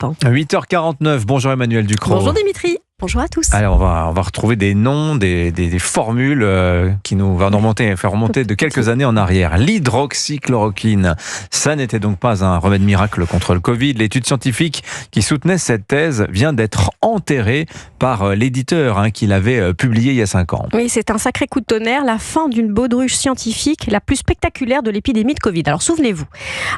Europe. 8h49, bonjour Emmanuel Ducrot. Bonjour Dimitri. Bonjour à tous. Alors on va retrouver des noms, des formules qui nous vont faire remonter de quelques années en arrière. L'hydroxychloroquine, ça n'était donc pas un remède miracle contre le Covid. L'étude scientifique qui soutenait cette thèse vient d'être enterrée par l'éditeur qui l'avait publié il y a 5 ans. Oui, c'est un sacré coup de tonnerre, la fin d'une baudruche scientifique la plus spectaculaire de l'épidémie de Covid. Alors souvenez-vous,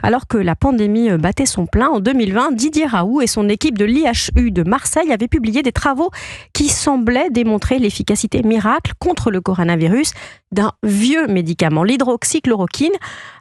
alors que la pandémie battait son plein en 2020, Didier Raoult et son équipe de l'IHU de Marseille avaient publié des travaux qui semblaient démontrer l'efficacité miracle contre le coronavirus d'un vieux médicament, l'hydroxychloroquine,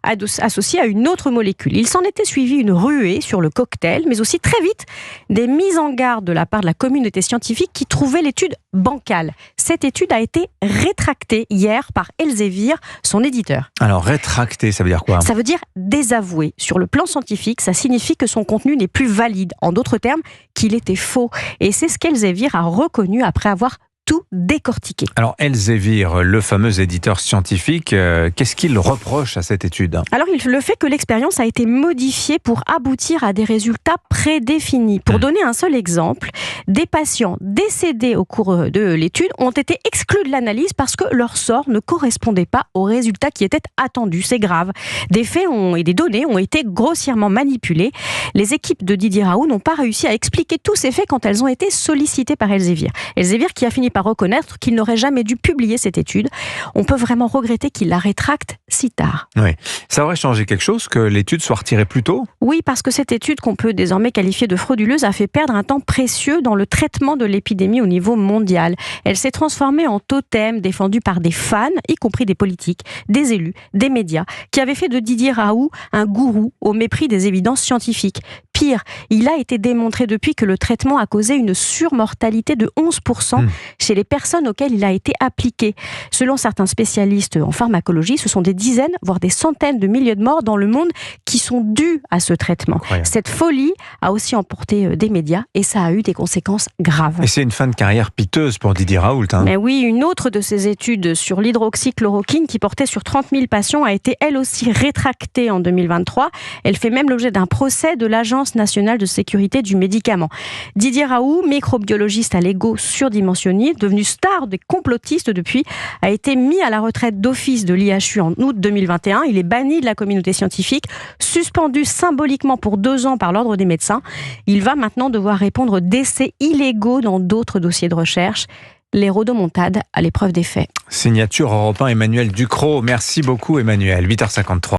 associé à une autre molécule. Il s'en était suivi une ruée sur le cocktail, mais aussi très vite des mises en garde de la part de la communauté scientifique qui trouvait l'étude bancale. Cette étude a été rétractée hier par Elsevier, son éditeur. Alors rétractée, ça veut dire quoi ? Ça veut dire désavoué. Sur le plan scientifique, ça signifie que son contenu n'est plus valide. En d'autres termes, qu'il était faux. Et c'est ce qu'Elsevier a reconnu après avoir tout décortiqué. Alors Elsevier, le fameux éditeur scientifique, qu'est-ce qu'il reproche à cette étude ? Alors le fait que l'expérience a été modifiée pour aboutir à des résultats prédéfinis. Pour donner un seul exemple, des patients décédés au cours de l'étude ont été exclus de l'analyse parce que leur sort ne correspondait pas aux résultats qui étaient attendus. C'est grave. Des faits et des données ont été grossièrement manipulés. Les équipes de Didier Raoult n'ont pas réussi à expliquer tous ces faits quand elles ont été sollicitées par Elsevier. Elsevier qui a fini par reconnaître qu'il n'aurait jamais dû publier cette étude. On peut vraiment regretter qu'il la rétracte si tard. Oui. Ça aurait changé quelque chose que l'étude soit retirée plus tôt ? Oui, parce que cette étude qu'on peut désormais qualifier de frauduleuse a fait perdre un temps précieux dans le traitement de l'épidémie au niveau mondial. Elle s'est transformée en totem défendu par des fans, y compris des politiques, des élus, des médias, qui avaient fait de Didier Raoult un gourou au mépris des évidences scientifiques. Pire, il a été démontré depuis que le traitement a causé une surmortalité de 11% chez les personnes auxquelles il a été appliqué. Selon certains spécialistes en pharmacologie, ce sont des dizaines, voire des centaines de milliers de morts dans le monde qui sont dues à ce traitement. Incroyable. Cette folie a aussi emporté des médias et ça a eu des conséquences graves. Et c'est une fin de carrière piteuse pour Didier Raoult. Mais oui, une autre de ces études sur l'hydroxychloroquine qui portait sur 30 000 patients a été elle aussi rétractée en 2023. Elle fait même l'objet d'un procès de l'Agence nationale de sécurité du médicament. Didier Raoult, microbiologiste à l'ego surdimensionné, devenu star des complotistes depuis, a été mis à la retraite d'office de l'IHU en août 2021. Il est banni de la communauté scientifique, suspendu symboliquement pour 2 ans par l'ordre des médecins. Il va maintenant devoir répondre d'essais illégaux dans d'autres dossiers de recherche. Les rodomontades à l'épreuve des faits. Signature Europe 1, Emmanuel Ducrot. Merci beaucoup Emmanuel. 8h53.